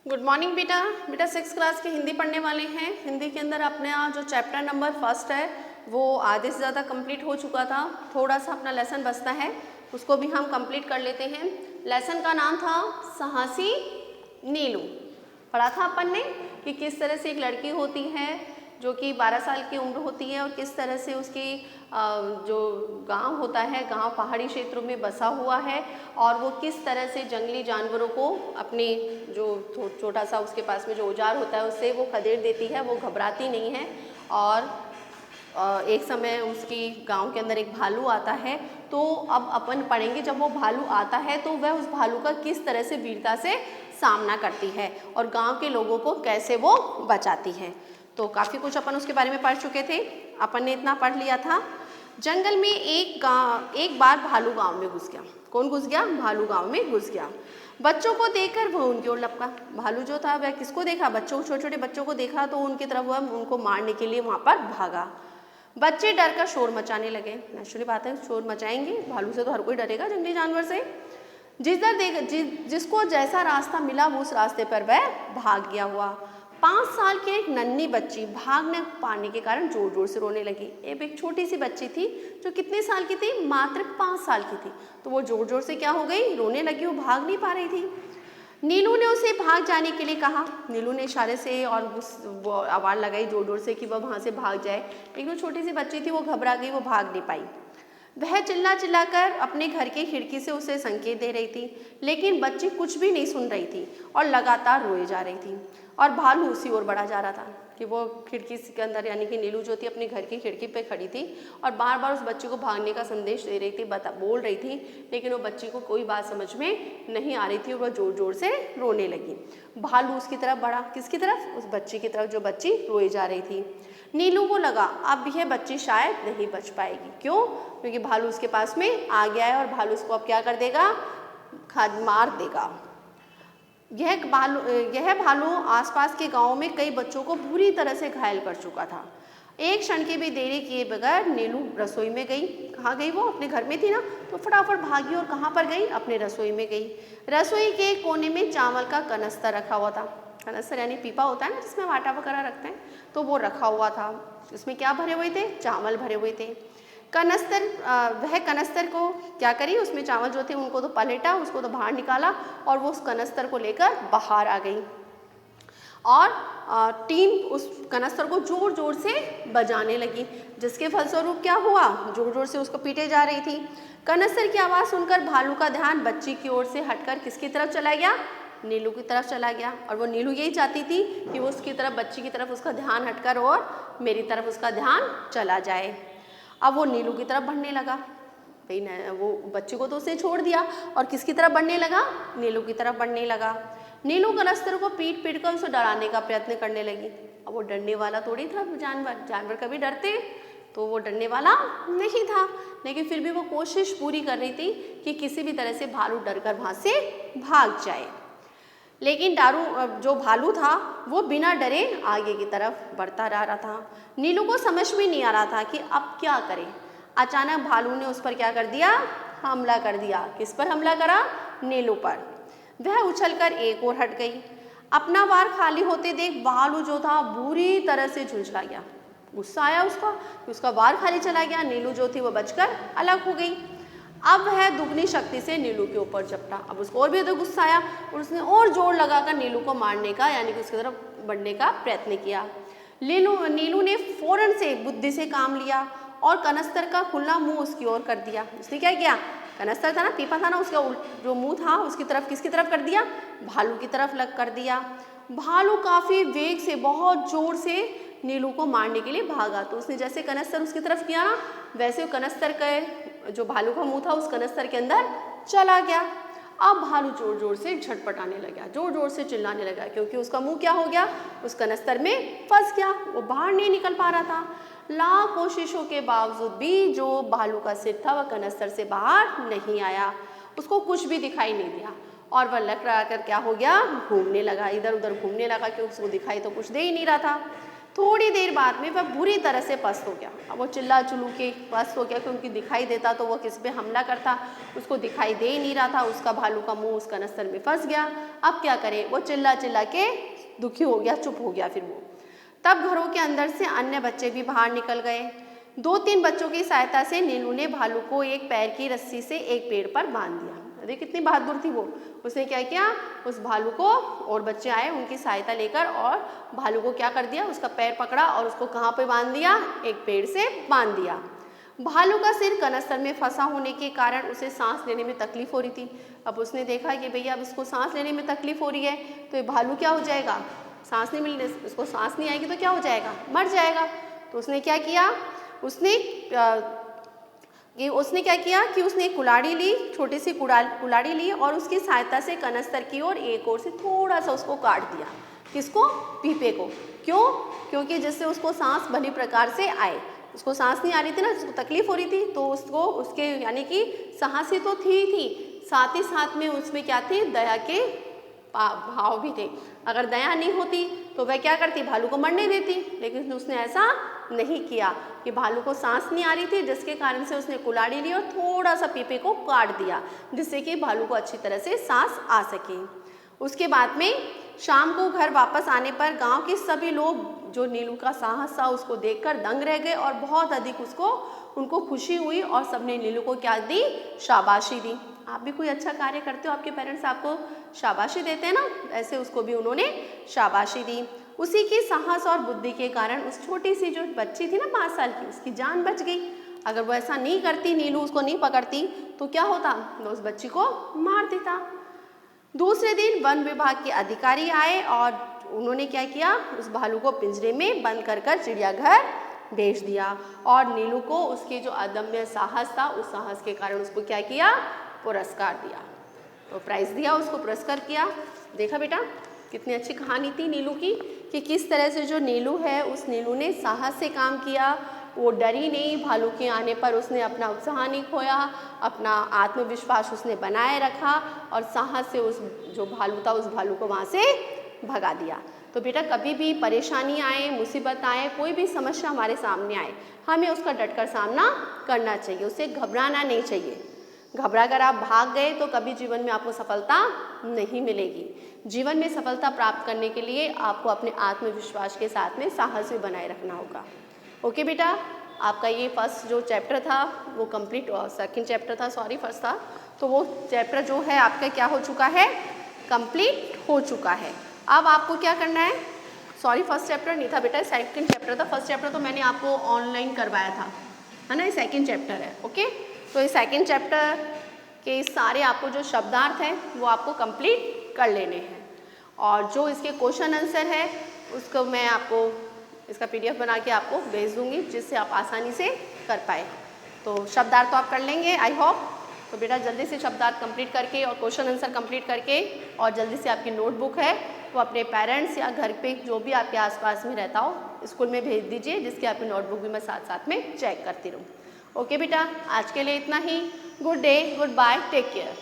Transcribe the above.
Good morning बेटा। बेटा 6 class की हिंदी पढ़ने वाले हैं। हिंदी के अंदर अपने जो चैप्टर नंबर फर्स्ट है वो आधे से ज़्यादा कंप्लीट हो चुका था। थोड़ा सा अपना लेसन बचता है, उसको भी हम कंप्लीट कर लेते हैं। लेसन का नाम था साहसी नीलू। पढ़ा था अपन ने कि किस तरह से एक लड़की होती है जो कि 12 साल की उम्र होती है और किस तरह से उसकी जो गांव होता है, गांव पहाड़ी क्षेत्रों में बसा हुआ है और वो किस तरह से जंगली जानवरों को अपने जो छोटा सा उसके पास में जो औजार होता है उससे वो खदेड़ देती है। वो घबराती नहीं है और एक समय उसकी गांव के अंदर एक भालू आता है। तो अब अपन पढ़ेंगे जब वो भालू आता है तो वह उस भालू का किस तरह से वीरता से सामना करती है और गांव के लोगों को कैसे वो बचाती है। तो काफ़ी कुछ अपन उसके बारे में पढ़ चुके थे। अपन ने इतना पढ़ लिया था। जंगल में एक बार भालू गांव में घुस गया। कौन घुस गया? भालू गांव में घुस गया। बच्चों को देखकर वह उनकी ओर लपका। भालू जो था वह किसको देखा? बच्चों, छोटे छोटे बच्चों को देखा तो उनकी तरफ वह उनको मारने के लिए वहाँ पर भागा। बच्चे डर कर शोर मचाने लगे। नेचुरली बात है, शोर मचाएंगे, भालू से तो हर कोई डरेगा, जंगली जानवर से। जिसको जैसा रास्ता मिला वो उस रास्ते पर वह भाग गया हुआ। 5 साल की एक नन्ही बच्ची भाग न पाने के कारण जोर जोर से रोने लगी। एक छोटी सी बच्ची थी जो कितने साल की थी? मात्र 5 साल की थी। तो वो जोर जोर से क्या हो गई? रोने लगी, वो भाग नहीं पा रही थी। नीलू ने उसे भाग जाने के लिए कहा। नीलू ने इशारे से और वो आवाज़ लगाई जोर जोर से कि वह वहाँ से भाग जाए, लेकिन वो छोटी सी बच्ची थी, वो घबरा गई, वो भाग नहीं पाई। वह चिल्ला चिल्लाकर अपने घर की खिड़की से उसे संकेत दे रही थी, लेकिन बच्ची कुछ भी नहीं सुन रही थी और लगातार रोए जा रही थी। और भालू उसी ओर बढ़ा जा रहा था कि वो खिड़की के अंदर, यानी कि नीलू जो थी अपने घर की खिड़की पे खड़ी थी और बार बार उस बच्ची को भागने का संदेश दे रही थी, बोल रही थी, लेकिन वो बच्ची को कोई बात समझ में नहीं आ रही थी और वह जोर जोर से रोने लगी। भालू उसकी तरफ बढ़ा। किसकी तरफ? उस बच्ची की तरफ जो बच्ची रोई जा रही थी। नीलू को लगा अब यह बच्ची शायद नहीं बच पाएगी। क्यों? क्योंकि भालू उसके पास में आ गया है और भालू उसको अब क्या कर देगा? मार देगा। यह भालू आसपास के गांव में कई बच्चों को बुरी तरह से घायल कर चुका था। एक क्षण की भी देरी किए बगैर नीलू रसोई में गई। कहाँ गई? वो अपने घर में थी ना, तो फटाफट भागी और कहाँ पर गई? अपने रसोई में गई। रसोई के कोने में चावल का कनस्तर रखा हुआ था। कनस्तर यानी पीपा होता है ना जिसमें आटा वगैरह रखते हैं, तो वो रखा हुआ था। इसमें क्या भरे हुए थे? चावल भरे हुए थे। वह कनस्तर को क्या करी? उसमें चावल जो थे उनको तो पलटा, उसको तो बाहर निकाला और वो उस कनस्तर को लेकर बाहर आ गई और टीम उस कनस्तर को जोर जोर से बजाने लगी, जिसके फलस्वरूप क्या हुआ? जोर जोर से उसको पीटे जा रही थी। कनस्तर की आवाज़ सुनकर भालू का ध्यान बच्ची की ओर से हटकर किसकी तरफ चला गया? नीलू की तरफ चला गया। और वो नीलू यही चाहती थी कि वो उसकी तरफ, बच्ची की तरफ उसका ध्यान हटकर और मेरी तरफ उसका ध्यान चला जाए। अब वो नीलू की तरफ बढ़ने लगा। भाई वो बच्चे को तो उसने छोड़ दिया और किसकी तरफ बढ़ने लगा? नीलू की तरफ बढ़ने लगा। नीलू कनस्तर को पीट पीट कर उसे डराने का प्रयत्न करने लगी। अब वो डरने वाला थोड़ी था जानवर कभी डरते? तो वो डरने वाला नहीं था, लेकिन फिर भी वो कोशिश पूरी कर रही थी कि किसी भी तरह से भालू डर कर वहाँ से भाग जाए। लेकिन जो भालू था वो बिना डरे आगे की तरफ बढ़ता रहा था। नीलू को समझ में नहीं आ रहा था कि अब क्या करे। अचानक भालू ने उस पर क्या कर दिया? हमला कर दिया। किस पर हमला करा? नीलू पर। वह उछलकर एक ओर हट गई। अपना वार खाली होते देख भालू जो था बुरी तरह से झुंझला गया। गुस्सा आया उसका कि उसका वार खाली चला गया। नीलू जो थी वो बचकर अलग हो गई। अब वह दुगनी शक्ति से नीलू के ऊपर झपटा। अब उसको और भी तो गुस्सा आया और उसने और जोर लगाकर नीलू को मारने का, यानी कि उसकी तरफ बढ़ने का प्रयत्न किया। नीलू ने फौरन से बुद्धि से काम लिया और कनस्तर का खुला मुंह उसकी ओर कर दिया। उसने क्या किया? कनस्तर था ना, पीपा था ना, उसका जो मुंह था उसकी तरफ, किसकी तरफ कर दिया? भालू की तरफ लग कर दिया। भालू काफी वेग से, बहुत जोर से नीलू को मारने के लिए भागा। तो उसने जैसे कनस्तर उसकी तरफ किया ना, वैसे कनस्तर का जो भालू का मुंह था उस कनस्तर के अंदर चला गया। अब भालू जोर जोर से झटपटाने लगा, जोर जोर से चिल्लाने लगा, क्योंकि उसका मुंह क्या हो गया? उस कनस्तर में फंस गया, वो बाहर नहीं निकल पा रहा था। लाख कोशिशों के बावजूद भी जो भालू का सिर था वह कनस्तर से बाहर नहीं आया। उसको कुछ भी दिखाई नहीं दिया और वह लकड़ा कर क्या हो गया? घूमने लगा, इधर उधर घूमने लगा, क्योंकि उसको दिखाई तो कुछ दे ही नहीं रहा था। थोड़ी देर बाद में वह बुरी तरह से पस्त हो गया। अब वो चिल्ला चिल्लू के पस्त हो गया क्योंकि दिखाई देता तो वो किस पे हमला करता, उसको दिखाई दे ही नहीं रहा था, उसका भालू का मुंह उस कनस्तर में फंस गया। अब क्या करे, वो चिल्ला चिल्ला के दुखी हो गया, चुप हो गया फिर वो। तब घरों के अंदर से अन्य बच्चे भी बाहर निकल गए। 2-3 बच्चों की सहायता से नीलू ने भालू को एक पैर की रस्सी से एक पेड़ पर बांध दिया। अरे कितनी बहादुर थी वो। उसने क्या किया, उस भालू को, और बच्चे आए उनकी सहायता लेकर, और भालू को क्या कर दिया, उसका पैर पकड़ा और उसको कहाँ पे बांध दिया, एक पेड़ से बांध दिया। भालू का सिर कनस्तर में फंसा होने के कारण उसे सांस लेने में तकलीफ हो रही थी। अब उसने देखा कि भैया अब इसको सांस लेने में तकलीफ हो रही है तो ये भालू क्या हो जाएगा, सांस नहीं मिलने, उसको सांस नहीं आएगी तो क्या हो जाएगा, मर जाएगा। तो उसने क्या किया, उसने एक कुल्हाड़ी ली, छोटी सी कुल्हाड़ी ली और उसकी सहायता से कनस्तर की ओर एक ओर से थोड़ा सा उसको काट दिया। किसको, पीपे को। क्यों, क्योंकि जिससे उसको सांस भली प्रकार से आए। उसको सांस नहीं आ रही थी ना, उसको तकलीफ हो रही थी, तो उसको उसके यानी कि साहसी तो थी, साथ ही साथ में उसमें क्या थी, दया के भाव भी थे। अगर दया नहीं होती तो वह क्या करती, भालू को मरने देती, लेकिन उसने ऐसा नहीं किया कि भालू को सांस नहीं आ रही थी, जिसके कारण से उसने कुल्हाड़ी ली और थोड़ा सा पीपे को काट दिया, जिससे कि भालू को अच्छी तरह से सांस आ सके। उसके बाद में शाम को घर वापस आने पर गांव के सभी लोग जो नीलू का साहस था उसको देखकर दंग रह गए और बहुत अधिक उनको खुशी हुई और सबने नीलू को क्या दी, शाबाशी दी। आप भी कोई अच्छा कार्य करते हो, आपके पेरेंट्स आपको शाबाशी देते हैं ना, ऐसे उसको भी उन्होंने शाबाशी दी। उसी की साहस और बुद्धि के कारण उस छोटी सी जो बच्ची थी ना 5 साल की, उसकी जान बच गई। अगर वो ऐसा नहीं करती, नीलू उसको नहीं पकड़ती तो क्या होता, वो उस बच्ची को मार देता। दूसरे दिन वन विभाग के अधिकारी आए और उन्होंने क्या किया, उस भालू को पिंजरे में बंद कर चिड़ियाघर भेज दिया और नीलू को उसके जो अदम्य साहस था, उस साहस के कारण उसको क्या किया, पुरस्कार दिया, तो प्राइज दिया, उसको पुरस्कार किया। देखा बेटा, कितनी अच्छी कहानी थी नीलू की, कि किस तरह से जो नीलू है, उस नीलू ने साहस से काम किया, वो डरी नहीं, भालू के आने पर उसने अपना उत्साह नहीं खोया, अपना आत्मविश्वास उसने बनाए रखा और साहस से उस जो भालू था, उस भालू को वहाँ से भगा दिया। तो बेटा कभी भी परेशानी आए, मुसीबत आए, कोई भी समस्या हमारे सामने आए, हमें उसका डटकर सामना करना चाहिए, उससे घबराना नहीं चाहिए। घबरा कर आप भाग गए तो कभी जीवन में आपको सफलता नहीं मिलेगी। जीवन में सफलता प्राप्त करने के लिए आपको अपने आत्मविश्वास के साथ में साहस भी बनाए रखना होगा। ओके बेटा, आपका ये फर्स्ट जो चैप्टर था वो कंप्लीट, सेकंड चैप्टर था, सॉरी फर्स्ट था, तो वो चैप्टर जो है आपका क्या हो चुका है, कंप्लीट हो चुका है। अब आपको क्या करना है, सॉरी फर्स्ट चैप्टर नहीं था बेटा, सेकंड चैप्टर था। फर्स्ट चैप्टर तो मैंने आपको ऑनलाइन करवाया था, है ना, ये सेकंड चैप्टर है। ओके, तो ये सेकंड चैप्टर के सारे आपको जो शब्दार्थ हैं वो आपको कंप्लीट कर लेने हैं और जो इसके क्वेश्चन आंसर है उसको मैं आपको इसका PDF बना के आपको भेज दूंगी, जिससे आप आसानी से कर पाए। तो शब्दार्थ तो आप कर लेंगे आई होप। तो बेटा जल्दी से शब्दार्थ कंप्लीट करके और क्वेश्चन आंसर कंप्लीट करके और जल्दी से आपकी नोटबुक है वो अपने पेरेंट्स या घर पे जो भी आपके आसपास में रहता हो स्कूल में भेज दीजिए, जिसकी आपकी नोटबुक भी मैं साथ साथ में चेक करती रहूँ। ओके बेटा, आज के लिए इतना ही। Good day, goodbye, take care.